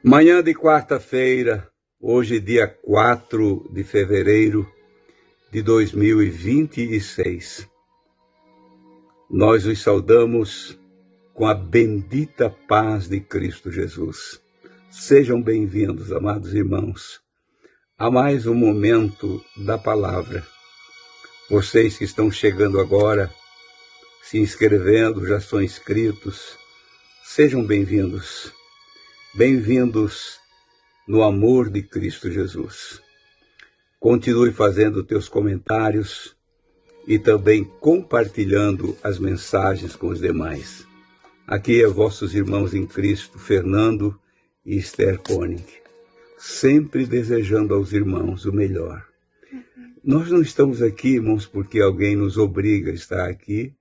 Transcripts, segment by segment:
Manhã de quarta-feira, hoje dia 4 de fevereiro de 2026. Nós os saudamos com a bendita paz de Cristo Jesus. Sejam bem-vindos, amados irmãos, a mais um momento da palavra. Vocês que estão chegando agora, se inscrevendo, já são inscritos, sejam bem-vindos. Bem-vindos no amor de Cristo Jesus. Continue fazendo teus comentários e também compartilhando as mensagens com os demais. Aqui é vossos irmãos em Cristo, Fernando e Esther Koenig, sempre desejando aos irmãos o melhor. Nós não estamos aqui, irmãos, porque alguém nos obriga a estar aqui,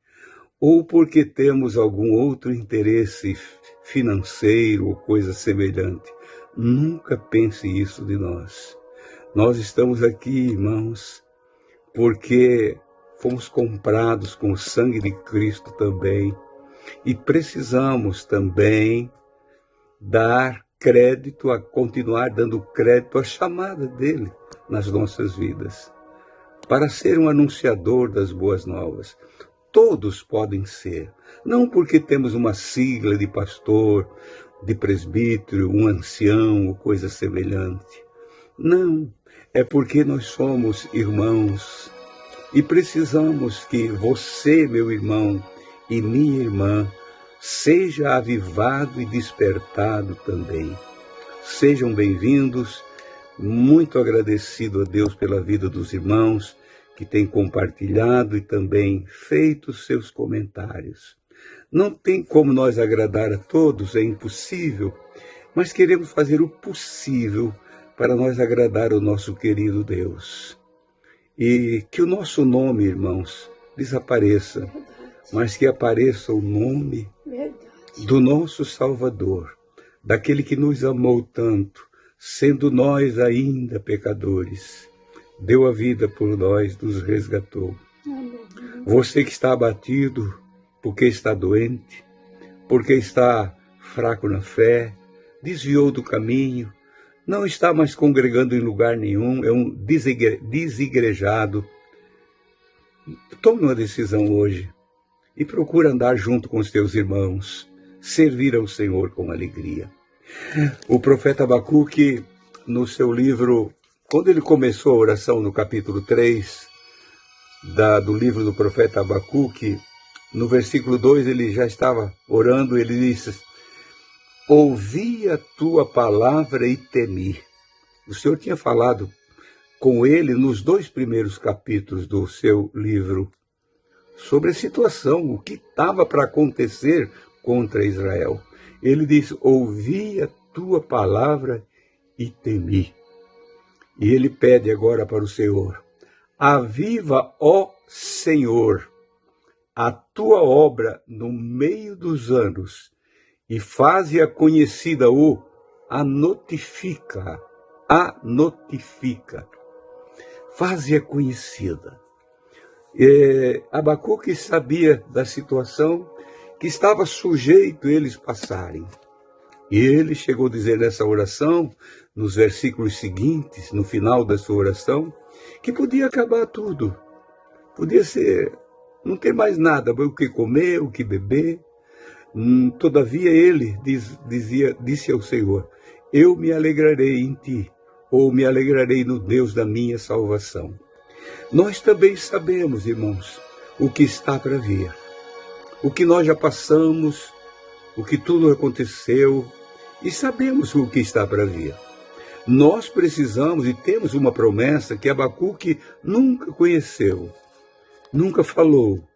ou porque temos algum outro interesse financeiro ou coisa semelhante. Nunca pense isso de nós. Nós estamos aqui, irmãos, porque fomos comprados com o sangue de Cristo também e precisamos também dar crédito, continuar dando crédito à chamada dele nas nossas vidas, para ser um anunciador das boas novas. Todos podem ser, não porque temos uma sigla de pastor, de presbítero, um ancião ou coisa semelhante. Não, é porque nós somos irmãos e precisamos que você, meu irmão, e minha irmã, seja avivado e despertado também. Sejam bem-vindos, muito agradecido a Deus pela vida dos irmãos, que tem compartilhado e também feito seus comentários. Não tem como nós agradar a todos, é impossível, mas queremos fazer o possível para nós agradar o nosso querido Deus. E que o nosso nome, irmãos, desapareça, mas que apareça o nome do nosso Salvador, daquele que nos amou tanto, sendo nós ainda pecadores. Deu a vida por nós, nos resgatou. Você que está abatido, porque está doente, porque está fraco na fé, desviou do caminho, não está mais congregando em lugar nenhum, é um desigrejado. Tome uma decisão hoje e procura andar junto com os teus irmãos, servir ao Senhor com alegria. O profeta Abacuque, no seu livro, quando ele começou a oração no capítulo 3 do livro do profeta Abacuque, no versículo 2 ele já estava orando, ele disse: ouvi a tua palavra e temi. O Senhor tinha falado com ele nos 2 primeiros capítulos do seu livro sobre a situação, o que estava para acontecer contra Israel. Ele disse: ouvi a tua palavra e temi. E ele pede agora para o Senhor: aviva, ó Senhor, a tua obra no meio dos anos e faze-a conhecida ou a notifica. Faze-a conhecida. Abacuque sabia da situação que estava sujeito eles passarem. E ele chegou a dizer nessa oração, nos versículos seguintes, no final da sua oração, que podia acabar tudo. Podia ser, não ter mais nada, o que comer, o que beber. Todavia ele disse ao Senhor: eu me alegrarei em ti, ou me alegrarei no Deus da minha salvação. Nós também sabemos, irmãos, o que está para vir. O que nós já passamos, o que tudo aconteceu, e sabemos o que está para vir. Nós precisamos e temos uma promessa que Abacuque nunca conheceu, nunca falou,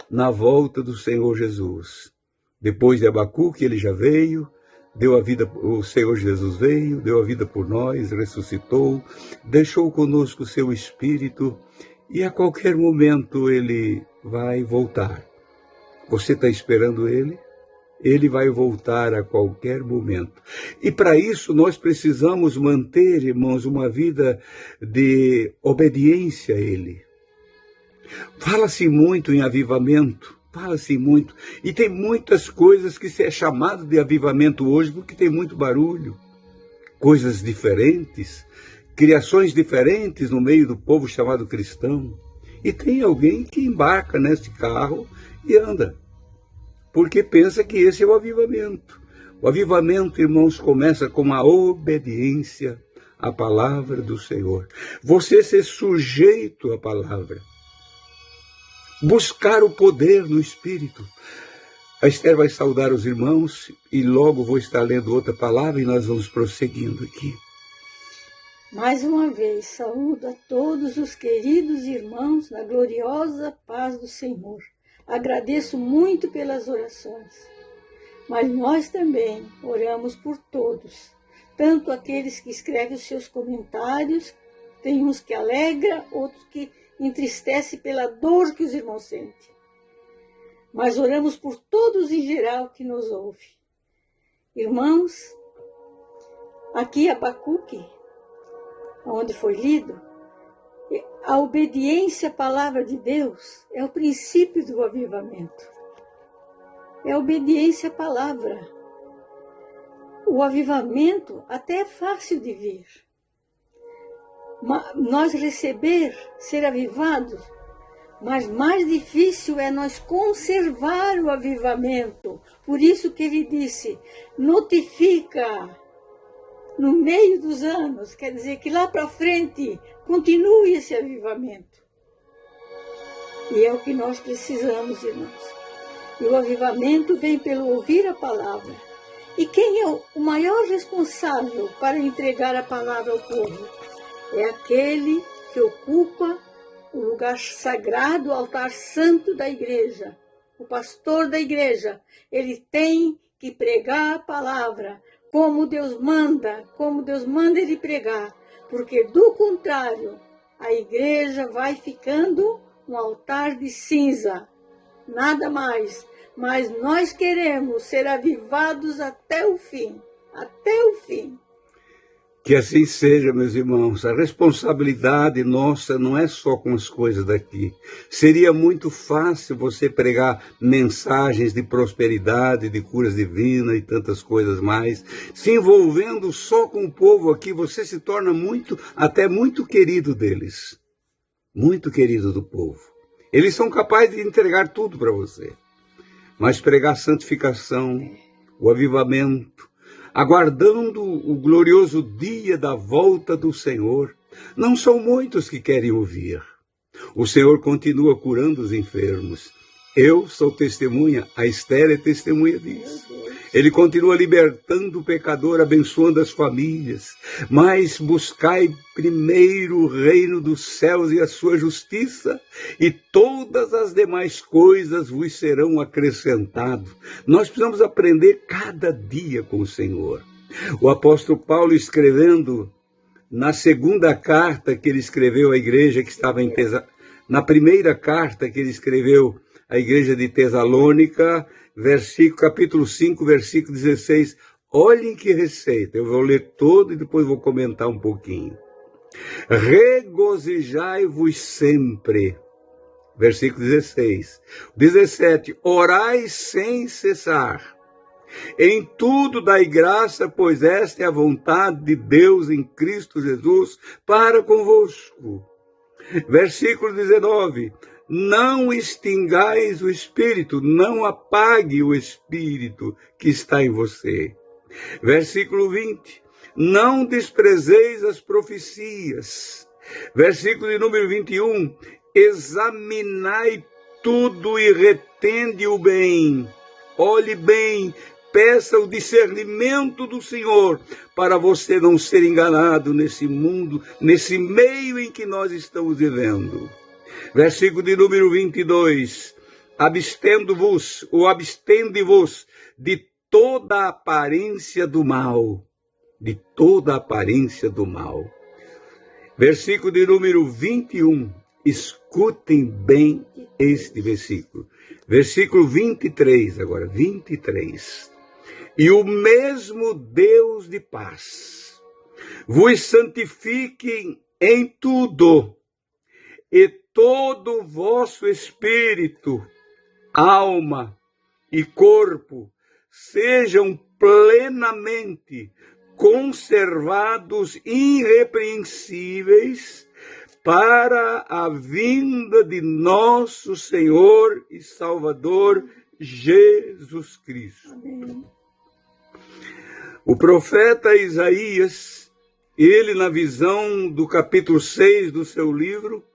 na volta do Senhor Jesus. Depois de Abacuque, ele já veio, deu a vida, o Senhor Jesus veio, deu a vida por nós, ressuscitou, deixou conosco o seu Espírito e a qualquer momento ele vai voltar. Você está esperando ele? Ele vai voltar a qualquer momento. E para isso nós precisamos manter, irmãos, uma vida de obediência a ele. Fala-se muito em avivamento, fala-se muito. E tem muitas coisas que se é chamado de avivamento hoje porque tem muito barulho. coisas diferentes, criações diferentes no meio do povo chamado cristão. E tem alguém que embarca nesse carro e anda, porque pensa que esse é o avivamento. O avivamento, irmãos, começa com a obediência à palavra do Senhor. Você ser sujeito à palavra. Buscar o poder no Espírito. A Esther vai saudar os irmãos e logo vou estar lendo outra palavra e nós vamos prosseguindo aqui. Mais uma vez, saúdo a todos os queridos irmãos na gloriosa paz do Senhor. Agradeço muito pelas orações, mas nós também oramos por todos, tanto aqueles que escrevem os seus comentários, tem uns que alegra, outros que entristece pela dor que os irmãos sentem. Mas oramos por todos em geral que nos ouvem. Irmãos, aqui Abacuque, onde foi lido, a obediência à palavra de Deus é o princípio do avivamento. É a obediência à palavra. O avivamento até é fácil de ver. Nós receber, ser avivados, mas mais difícil é nós conservar o avivamento. Por isso que ele disse, notifica no meio dos anos, quer dizer que lá para frente continue esse avivamento. E é o que nós precisamos, irmãos. E o avivamento vem pelo ouvir a palavra. E quem é o maior responsável para entregar a palavra ao povo? É aquele que ocupa o lugar sagrado, o altar santo da igreja. O pastor da igreja, ele tem que pregar a palavra como Deus manda ele pregar, porque do contrário, a igreja vai ficando um altar de cinza, nada mais. Mas nós queremos ser avivados até o fim, até o fim. Que assim seja, meus irmãos. A responsabilidade nossa não é só com as coisas daqui. Seria muito fácil você pregar mensagens de prosperidade, de curas divinas e tantas coisas mais. Se envolvendo só com o povo aqui, você se torna até muito querido deles. Muito querido do povo. Eles são capazes de entregar tudo para você. Mas pregar santificação, o avivamento, aguardando o glorioso dia da volta do Senhor, não são muitos que querem ouvir. O Senhor continua curando os enfermos. Eu sou testemunha, a Esther é testemunha disso. Ele continua libertando o pecador, abençoando as famílias. Mas buscai primeiro o reino dos céus e a sua justiça, e todas as demais coisas vos serão acrescentadas. Nós precisamos aprender cada dia com o Senhor. O apóstolo Paulo, escrevendo na segunda carta que ele escreveu à igreja que estava em na primeira carta que ele escreveu à igreja de Tessalônica, capítulo 5, versículo 16. Olhem que receita, eu vou ler todo e depois vou comentar um pouquinho. Regozijai-vos sempre. Versículo 16. 17. Orai sem cessar. Em tudo dai graça, pois esta é a vontade de Deus em Cristo Jesus para convosco. Versículo 19. Não extingais o Espírito, não apague o Espírito que está em você. Versículo 20. Não desprezeis as profecias. Versículo de número 21. Examinai tudo e retende o bem. Olhe bem, peça o discernimento do Senhor, para você não ser enganado nesse mundo, nesse meio em que nós estamos vivendo. Versículo de número 22. Abstende-vos de toda aparência do mal. De toda aparência do mal. Versículo de número 21. Escutem bem este versículo. Versículo 23 agora, 23. E o mesmo Deus de paz vos santifique em tudo, e todo o vosso espírito, alma e corpo sejam plenamente conservados irrepreensíveis para a vinda de nosso Senhor e Salvador Jesus Cristo. Amém. O profeta Isaías, ele na visão do capítulo 6 do seu livro,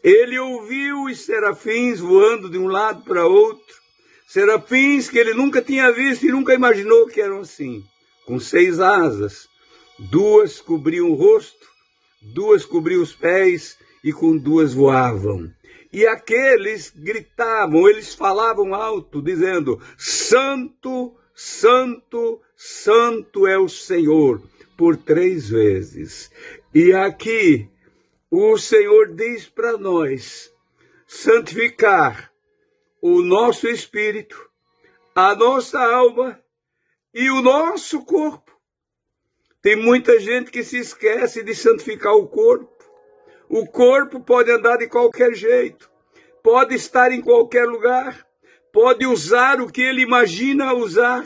ele ouviu os serafins voando de um lado para outro, serafins que ele nunca tinha visto e nunca imaginou que eram assim, com 6 asas, 2 cobriam o rosto, 2 cobriam os pés e com 2 voavam. E aqueles gritavam, eles falavam alto, dizendo: Santo, Santo, Santo é o Senhor, por 3 vezes. E aqui o Senhor diz para nós santificar o nosso espírito, a nossa alma e o nosso corpo. Tem muita gente que se esquece de santificar o corpo. O corpo pode andar de qualquer jeito, pode estar em qualquer lugar, pode usar o que ele imagina usar.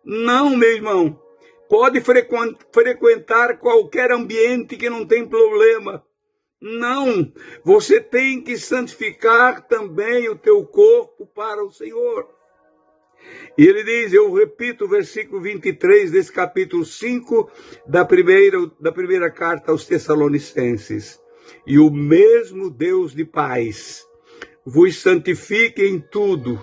Não, meu irmão, pode frequentar qualquer ambiente que não tem problema. Não, você tem que santificar também o teu corpo para o Senhor. E ele diz, eu repito o versículo 23 desse capítulo 5 da primeira carta aos Tessalonicenses. E o mesmo Deus de paz vos santifique em tudo,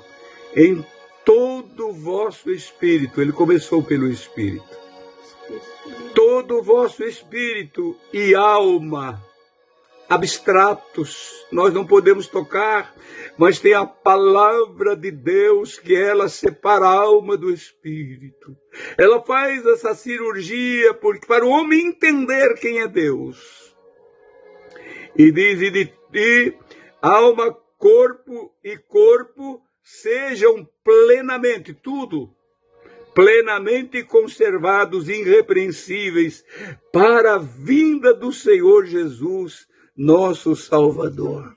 em todo o vosso espírito. Ele começou pelo espírito. Todo o vosso espírito e alma, abstratos, nós não podemos tocar, mas tem a palavra de Deus que ela separa a alma do espírito. Ela faz essa cirurgia para o homem entender quem é Deus. E diz, e alma, corpo e corpo sejam plenamente, tudo, plenamente conservados, irrepreensíveis, para a vinda do Senhor Jesus, nosso Salvador.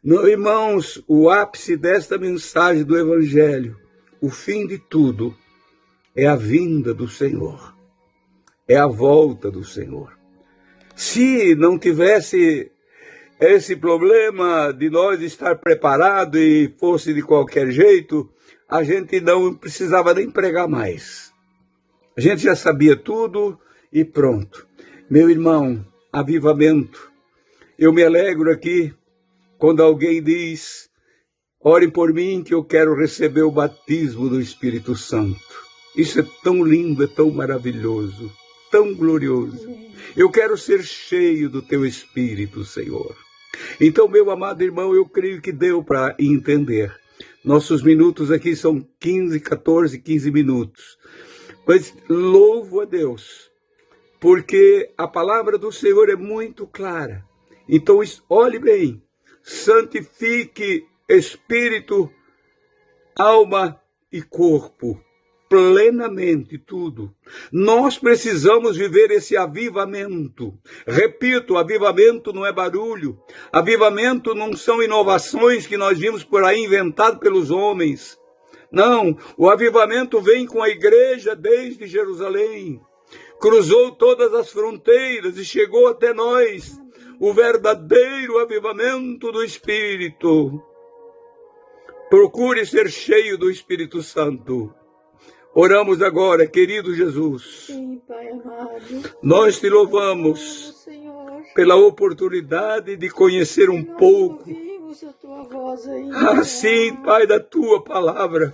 Não, irmãos, o ápice desta mensagem do Evangelho, o fim de tudo, é a vinda do Senhor, é a volta do Senhor. Se não tivesse esse problema de nós estar preparado e fosse de qualquer jeito, a gente não precisava nem pregar mais. A gente já sabia tudo e pronto. Meu irmão, avivamento. Eu me alegro aqui quando alguém diz, orem por mim que eu quero receber o batismo do Espírito Santo. Isso é tão lindo, é tão maravilhoso, tão glorioso. Eu quero ser cheio do teu Espírito, Senhor. Então, meu amado irmão, eu creio que deu para entender. Nossos minutos aqui são 15 minutos. Mas louvo a Deus, porque a palavra do Senhor é muito clara. Então, olhe bem, santifique espírito, alma e corpo, plenamente tudo. Nós precisamos viver esse avivamento. Repito, avivamento não é barulho. Avivamento não são inovações que nós vimos por aí inventado pelos homens. Não, o avivamento vem com a igreja desde Jerusalém. Cruzou todas as fronteiras e chegou até nós. O verdadeiro avivamento do Espírito. Procure ser cheio do Espírito Santo. Oramos agora, querido Jesus. Sim, Pai amado. Nós te louvamos Senhor, pela oportunidade de conhecer um pouco. ouvimos a tua voz aí. Assim, Pai, da tua palavra,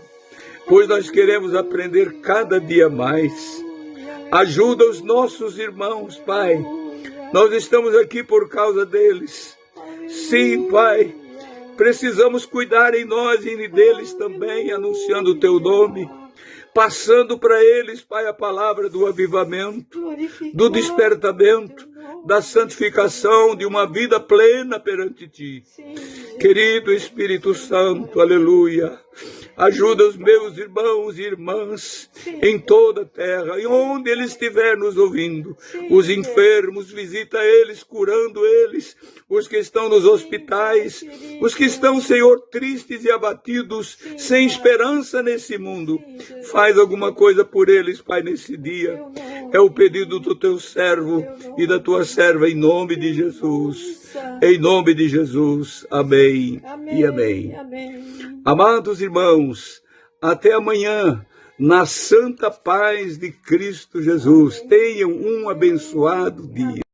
pois nós queremos aprender cada dia mais. Ajuda os nossos irmãos, Pai. Nós estamos aqui por causa deles. Sim, Pai, precisamos cuidar em nós e deles também, anunciando o teu nome. Passando para eles, Pai, a palavra do avivamento, do despertamento, da santificação, de uma vida plena perante Ti. Querido Espírito Santo, aleluia. Ajuda os meus irmãos e irmãs em toda a terra, e onde eles estiver nos ouvindo. Os enfermos, visita eles, curando eles. Os que estão nos hospitais, os que estão, Senhor, tristes e abatidos, sem esperança nesse mundo. Faz alguma coisa por eles, Pai, nesse dia. É o pedido do teu servo e da tua serva, em nome de Jesus. Em nome de Jesus. Amém e amém. Amados irmãos, até amanhã, na santa paz de Cristo Jesus. Tenham um abençoado dia.